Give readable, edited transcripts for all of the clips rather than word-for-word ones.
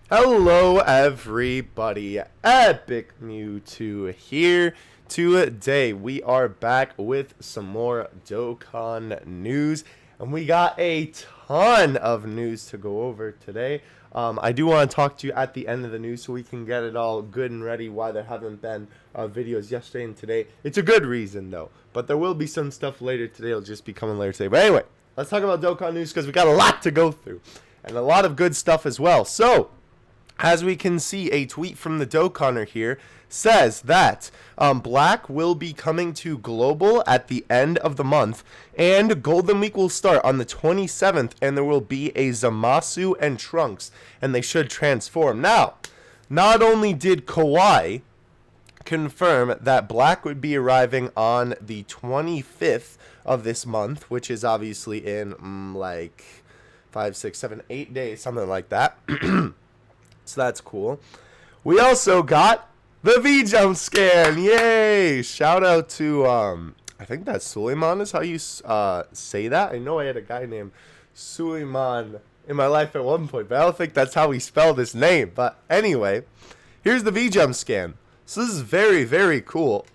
Hello everybody, Epic Mewtwo here. Today we are back with some more Dokkan news, and we got a ton of news to go over today. I do want to talk to you at the end of the news so we can get it all good and ready why there haven't been videos yesterday and today. It's a good reason though, but there will be some stuff later today. It'll just be coming later today. But anyway, let's talk about Dokkan news because we got a lot to go through and a lot of good stuff as well. So, as we can see, a tweet from the Dokkaner here says that Black will be coming to Global at the end of the month, and Golden Week will start on the 27th, and there will be a Zamasu and Trunks, and they should transform. Now, not only did Kawaii confirm that Black would be arriving on the 25th of this month, which is obviously in like 5, 6, 7, 8 days, something like that. So that's cool. We also got the V-Jump scan. Yay! Shout out to, I think that's Suleiman is how you say that. I know I had a guy named Suleiman in my life at one point, but I don't think that's how we spell this name. But anyway, here's the V-Jump scan. So this is very, very cool.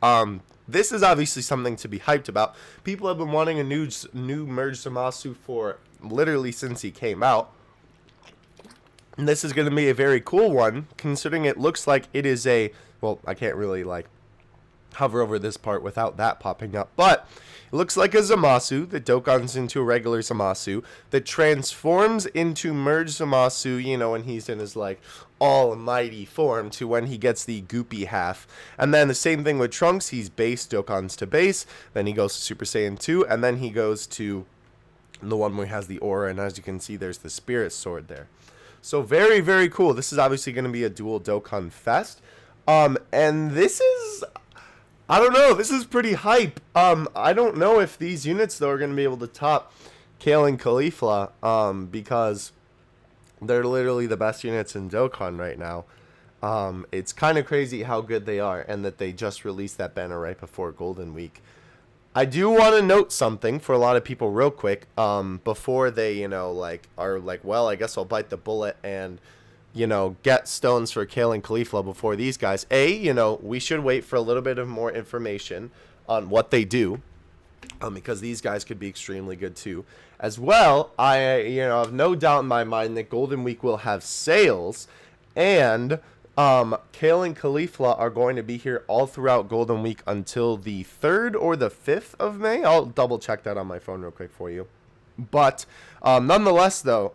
This is obviously something to be hyped about. People have been wanting a new Merge Zamasu for literally since he came out. And this is going to be a very cool one, considering it looks like it is a, well, I can't really, like, hover over this part without that popping up, but it looks like a Zamasu that Dokkans into a regular Zamasu that transforms into Merge Zamasu, you know, when he's in his, like, almighty form to when he gets the goopy half. And then the same thing with Trunks, he's base Dokkans to base, then he goes to Super Saiyan 2, and then he goes to the one where he has the aura, and as you can see, there's the Spirit Sword there. So very, very cool. This is obviously going to be a dual Dokkan Fest. And this is, I don't know, this is pretty hype. I don't know if these units, though, are going to be able to top Kale and Caulifla, because they're literally the best units in Dokkan right now. It's kind of crazy how good they are, and that they just released that banner right before Golden Week. I do want to note something for a lot of people real quick, before they, you know, like, are like, well, I guess I'll bite the bullet and, you know, get stones for Kale and Caulifla before these guys. You know, we should wait for a little bit of more information on what they do, because these guys could be extremely good too. As well, I, you know, have no doubt in my mind that Golden Week will have sales, and Kale and Caulifla are going to be here all throughout Golden Week until the 3rd or the 5th of May. I'll double check that on my phone real quick for you. But nonetheless, though,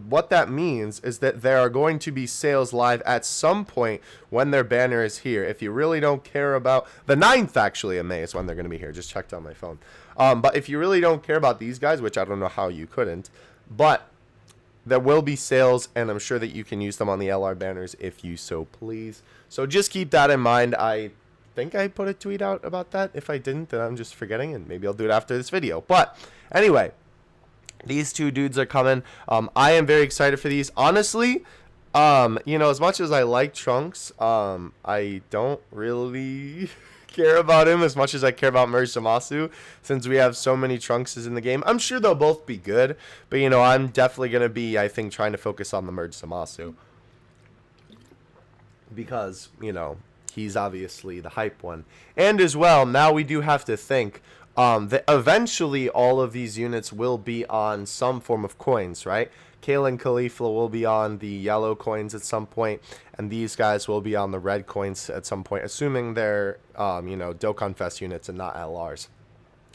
what that means is that there are going to be sales live at some point when their banner is here. If you really don't care about the 9th, actually, of May is when they're going to be here. Just checked on my phone. But if you really don't care about these guys, which I don't know how you couldn't, but there will be sales, and I'm sure that you can use them on the LR banners if you so please. So just keep that in mind. I think I put a tweet out about that. If I didn't, then I'm just forgetting, and maybe I'll do it after this video. But anyway, these two dudes are coming. I am very excited for these. Honestly, you know, as much as I like Trunks, I don't really care about him as much as I care about Merge Zamasu, since we have so many Trunkses in the game. I'm sure they'll both be good, but, you know, I'm definitely going to be, I think, trying to focus on the Merge Zamasu, because, you know, he's obviously the hype one. And as well, now we do have to think that eventually all of these units will be on some form of coins, right? Kale and Caulifla will be on the yellow coins at some point, and these guys will be on the red coins at some point, assuming they're, you know, Dokkan Fest units and not LRs.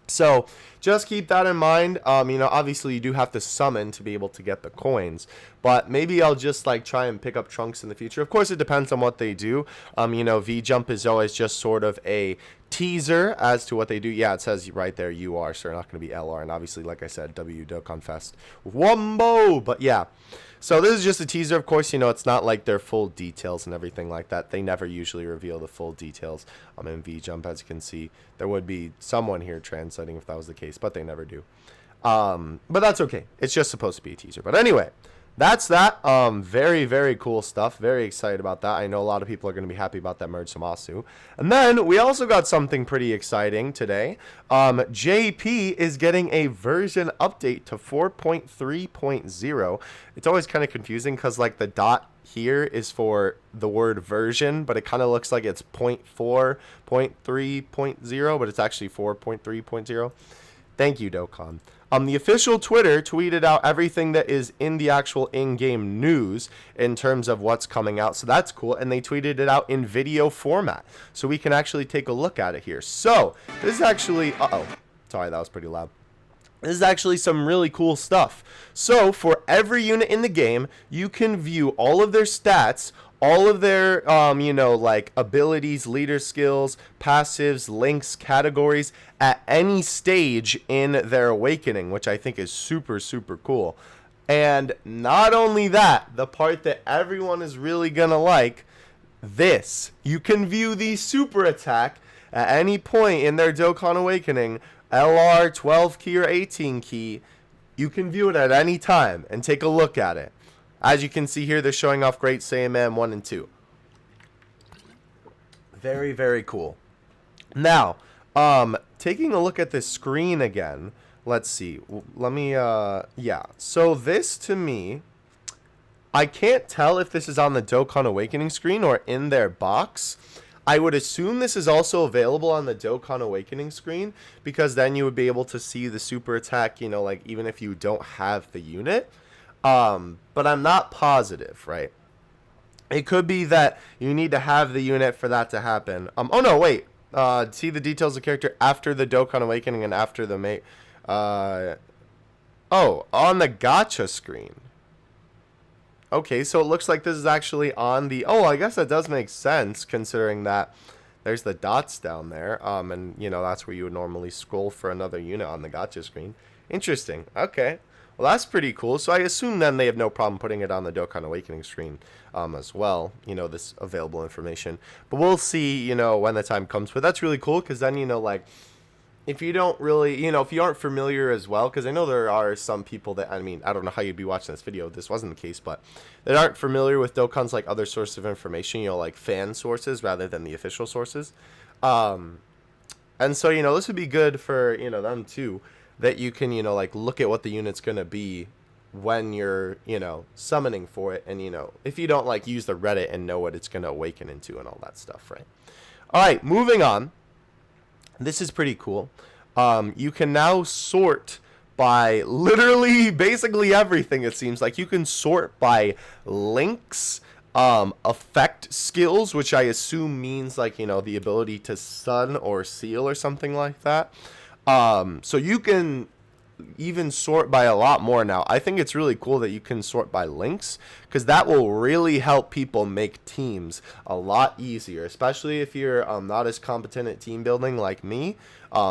So just keep that in mind. You know, obviously you do have to summon to be able to get the coins, but maybe I'll just like try and pick up Trunks in the future. Of course, it depends on what they do. You know, V-Jump is always just sort of a teaser as to what they do. Yeah, it says right there UR, so they're not going to be LR, and obviously, like I said, W Dokkan Fest Wumbo. But yeah, so this is just a teaser. Of course, you know, it's not like their full details and everything like that. They never usually reveal the full details in V-Jump. As you can see, there would be someone here translating if that was the case, but they never do. But that's okay. It's just supposed to be a teaser. But anyway, that's that. Very, very cool stuff. Very excited about that. I know a lot of people are going to be happy about that merge Samasu. And then we also got something pretty exciting today. JP is getting a version update to 4.3.0. It's always kind of confusing because like the dot here is for the word version, but it kind of looks like it's 0.4.3.0, but it's actually 4.3.0. Thank you, Dokkan. The official Twitter tweeted out everything that is in the actual in-game news in terms of what's coming out. So that's cool. And they tweeted it out in video format. So we can actually take a look at it here. So this is actually... Uh-oh. Sorry, that was pretty loud. This is actually some really cool stuff. So for every unit in the game, you can view all of their stats, all of their, like abilities, leader skills, passives, links, categories at any stage in their awakening, which I think is super, super cool. And not only that, the part that everyone is really going to like, this. You can view the super attack at any point in their Dokkan Awakening, LR, 12 key, or 18 key. You can view it at any time and take a look at it. As you can see here, they're showing off Great Saiyaman 1 and 2. Very, very cool. Now, taking a look at this screen again, let's see. Let me, yeah. So this, to me, I can't tell if this is on the Dokkan Awakening screen or in their box. I would assume this is also available on the Dokkan Awakening screen, because then you would be able to see the super attack, like even if you don't have the unit. But I'm not positive, right? It could be that you need to have the unit for that to happen. Oh no, wait. See the details of character after the Dokkan Awakening and after the mate. Oh, on the gacha screen. Okay, so it looks like this is actually on the... Oh, I guess that does make sense, considering that there's the dots down there. And, that's where you would normally scroll for another unit on the gacha screen. Interesting. Okay. Well, that's pretty cool. So I assume then they have no problem putting it on the Dokkan Awakening screen as well, this available information. But we'll see, when the time comes. But that's really cool, because then, like... If you don't really, if you aren't familiar as well, because I know there are some people that, I don't know how you'd be watching this video if this wasn't the case, but that aren't familiar with Dokkan's, like, other sources of information, like, fan sources rather than the official sources. And so, this would be good for, them too, that you can, like, look at what the unit's going to be when you're, summoning for it, and, if you don't, like, use the Reddit and know what it's going to awaken into and all that stuff, right? All right, moving on. This is pretty cool. You can now sort by literally basically everything, it seems like. You can sort by links, effect skills, which I assume means like, the ability to stun or seal or something like that. So you can even sort by a lot more now. I think it's really cool that you can sort by links, because that will really help people make teams a lot easier, especially if you're not as competent at team building like me.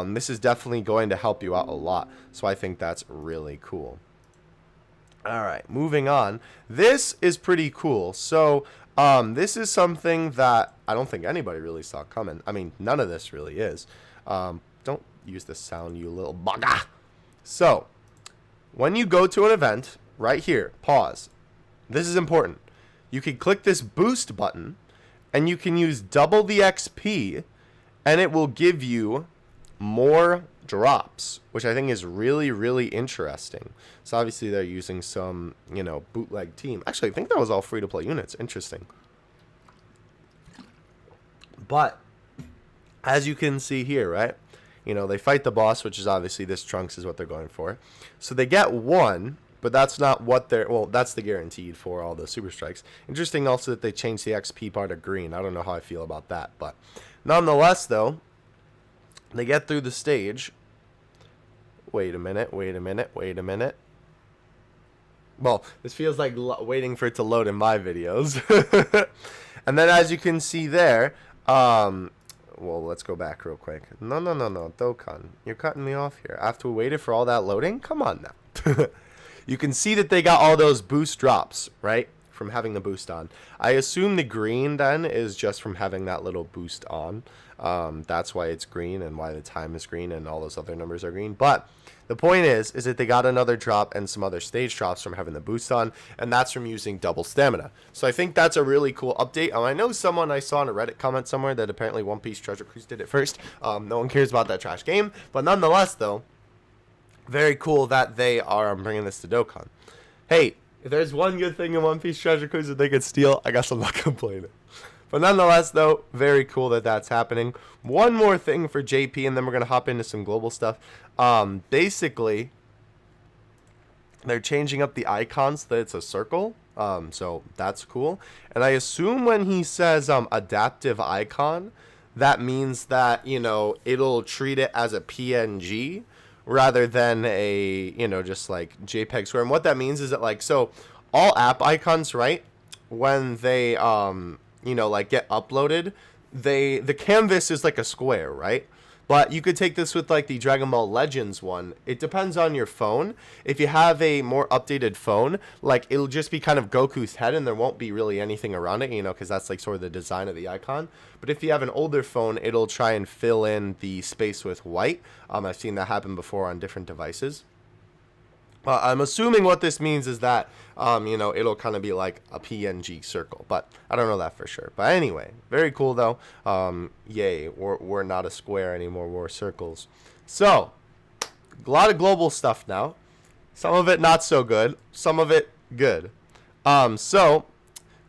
This is definitely going to help you out a lot, so I think that's really cool. All right, moving on. This is pretty cool. So this is something that I don't think anybody really saw coming. None of this really is. Don't use the sound, you little bugger. So, when you go to an event, right here, pause. This is important. You can click this boost button, and you can use double the XP, and it will give you more drops, which I think is really, really interesting. So, obviously, they're using some, bootleg team. Actually, I think that was all free-to-play units. Interesting. But, as you can see here, right? They fight the boss, which is obviously this Trunks is what they're going for. So they get one, but that's not what they're... Well, that's the guaranteed for all the Super Strikes. Interesting also that they changed the XP part to green. I don't know how I feel about that. But nonetheless, though, they get through the stage. Wait a minute. Well, this feels like waiting for it to load in my videos. And then as you can see there... Well, let's go back real quick. No, Dokkan. You're cutting me off here. After we waited for all that loading? Come on now. You can see that they got all those boost drops, right? from having the boost on. I assume the green then is just from having that little boost on. That's why it's green and why the time is green and all those other numbers are green. But the point is that they got another drop and some other stage drops from having the boost on, and that's from using double stamina. So I think that's a really cool update. I know someone I saw in a Reddit comment somewhere that apparently One Piece Treasure Cruise did it first. No one cares about that trash game, but nonetheless, though, very cool that they are bringing this to Dokkan. Hey, if there's one good thing in One Piece Treasure Cruise that they could steal, I guess I'm not complaining. But nonetheless, though, very cool that that's happening. One more thing for JP, and then we're going to hop into some global stuff. Basically, they're changing up the icons so that it's a circle. So that's cool. And I assume when he says adaptive icon, that means that, you know, it'll treat it as a PNG rather than a, you know, just like JPEG square. And what that means is that, like, so all app icons, right, when they you know, like get uploaded, the canvas is like a square, right? But you could take this with like the Dragon Ball Legends one. It depends on your phone. If you have a more updated phone, like it'll just be kind of Goku's head and there won't be really anything around it, you know, because that's like sort of the design of the icon. But if you have an older phone, it'll try and fill in the space with white. I've seen that happen before on different devices. I'm assuming what this means is that, you know, it'll kind of be like a PNG circle, but I don't know that for sure. But anyway, very cool though. Yay, we're not a square anymore, we're circles. So, a lot of global stuff now. Some of it not so good, some of it good. So,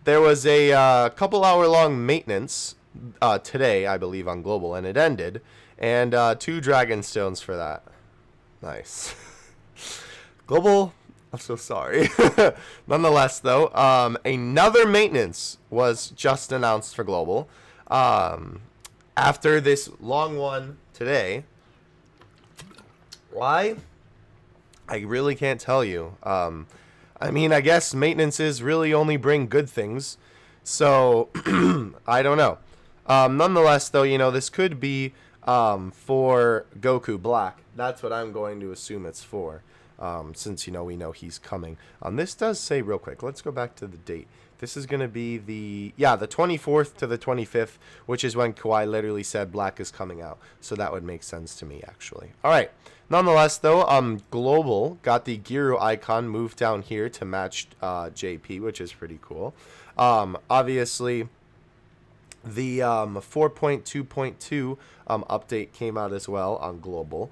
there was a couple hour long maintenance today, I believe, on global, and it ended. And 2 dragon stones for that. Nice. Global, I'm so sorry. Nonetheless, though, another maintenance was just announced for global. After this long one today. Why? I really can't tell you. I mean, I guess maintenances really only bring good things. So, I don't know. Nonetheless, though, you know, this could be for Goku Black. That's what I'm going to assume it's for. Since, you know, we know he's coming. This does say real quick. Let's go back to the date. This is going to be the 24th to the 25th, which is when Kawhi literally said Black is coming out. So that would make sense to me, actually. All right. Nonetheless, though, Global got the Giru icon moved down here to match JP, which is pretty cool. Obviously, the 4.2.2 update came out as well on global,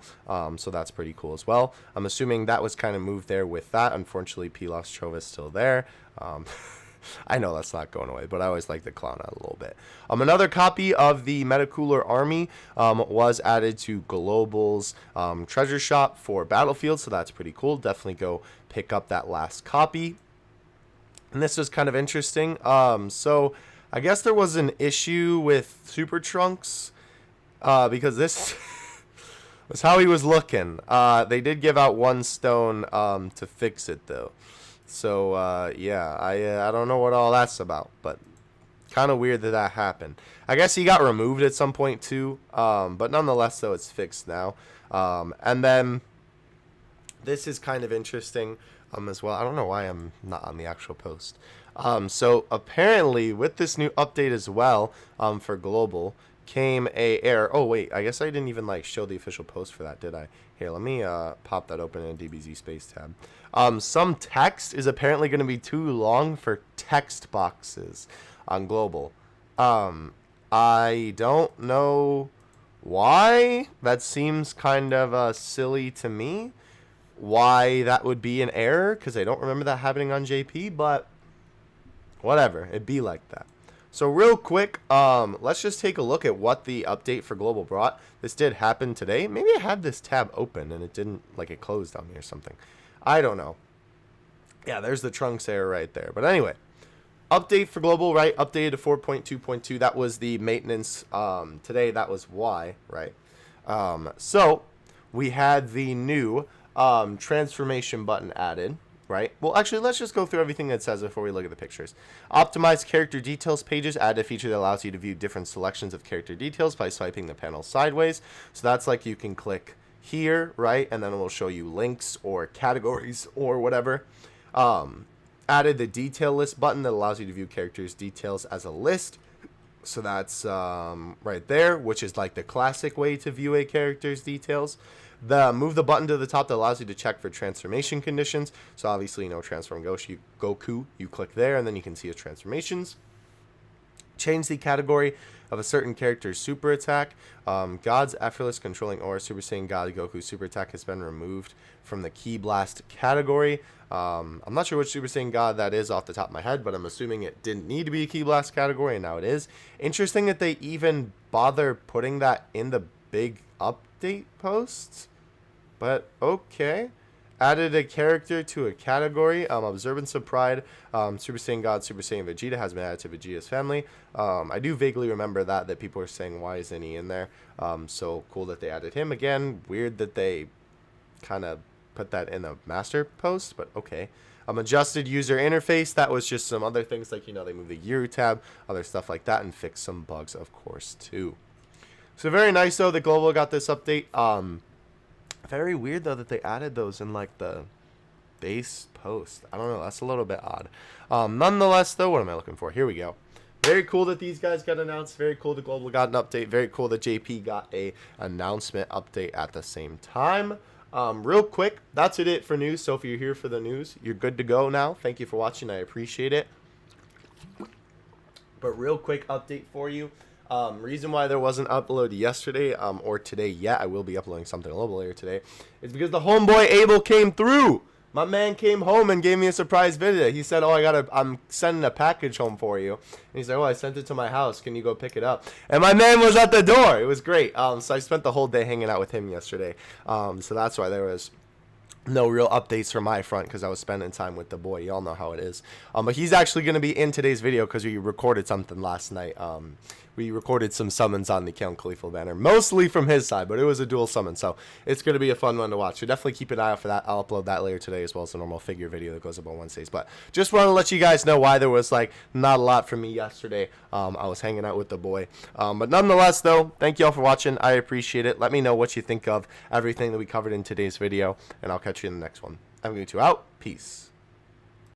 so that's pretty cool as well. I'm assuming that was kind of moved there with that. Unfortunately, Pilos Chova is still there. I know that's not going away, but I always like to clown out a little bit. Another copy of the Metacooler Army was added to Global's treasure shop for Battlefield, so that's pretty cool. Definitely go pick up that last copy. And this was kind of interesting. So I guess there was an issue with Super Trunks because this was how he was looking. They did give out 1 stone to fix it, though. So, yeah, I don't know what all that's about, but kind of weird that that happened. I guess he got removed at some point, too, but nonetheless, though, it's fixed now. And then this is kind of interesting as well. I don't know why I'm not on the actual post. So apparently with this new update as well, for global came a error. Oh wait, I guess I didn't even like show the official post for that, did I? Here, let me pop that open in a DBZ space tab. Some text is apparently going to be too long for text boxes on global. I don't know why. That seems kind of silly to me. Why that would be an error, because I don't remember that happening on JP, but whatever, it'd be like that. So real quick, let's just take a look at what the update for global brought. This did happen today. Maybe I had this tab open and it didn't, like, it closed on me or something. I don't know. Yeah, there's the Trunks error right there. But anyway, update for global, right? Updated to 4.2.2. That was the maintenance today. That was why, right? So we had the new transformation button added, right? Well, actually, let's just go through everything that it says before we look at the pictures. Optimize character details pages. Add a feature that allows you to view different selections of character details by swiping the panel sideways. So that's like you can click here, right? And then it will show you links or categories or whatever. added the detail list button that allows you to view characters' details as a list. So that's right there, which is like the classic way to view a character's details. Move the button to the top that allows you to check for transformation conditions. So obviously, transform Goku, you click there, and then you can see his transformations. Change the category of a certain character's super attack. God's effortless controlling aura Super Saiyan God Goku super attack has been removed from the Ki Blast category. I'm not sure which Super Saiyan God that is off the top of my head, but I'm assuming it didn't need to be a Ki Blast category, and now it is. Interesting that they even bother putting that in the big update posts, but okay. Added a character to a category. Observance of Pride. Super Saiyan God, Super Saiyan Vegeta has been added to Vegeta's family. I do vaguely remember that people are saying, why isn't he in there? So cool that they added him. Again, weird that they kind of put that in the master post, but okay. Adjusted user interface. That was just some other things like, they moved the Year tab, other stuff like that, and fixed some bugs, of course, too. So very nice, though, that Global got this update. Very weird, though, that they added those in, like, the base post. I don't know. That's a little bit odd. Nonetheless, though, what am I looking for? Here we go. Very cool that these guys got announced. Very cool that Global got an update. Very cool that JP got a announcement update at the same time. Real quick, that's it for news. So if you're here for the news, you're good to go now. Thank you for watching. I appreciate it. But real quick update for you. Reason why there wasn't upload yesterday or today yet, I will be uploading something a little later today, is because the homeboy Abel came through. My man came home and gave me a surprise visit. He said, I'm sending a package home for you. And he's like, I sent it to my house. Can you go pick it up? And my man was at the door. It was great. So I spent the whole day hanging out with him yesterday. So that's why there was no real updates from my front, because I was spending time with the boy. Y'all know how it is. But he's actually going to be in today's video because we recorded something last night. We recorded some summons on the Count Khalifa banner, mostly from his side, but it was a dual summon, so it's going to be a fun one to watch. So definitely keep an eye out for that. I'll upload that later today, as well as the normal figure video that goes up on Wednesdays. But just want to let you guys know why there was not a lot from me yesterday. I was hanging out with the boy. But nonetheless, though, thank you all for watching. I appreciate it. Let me know what you think of everything that we covered in today's video, and I'll catch you in the next one. I'm going to out. Peace.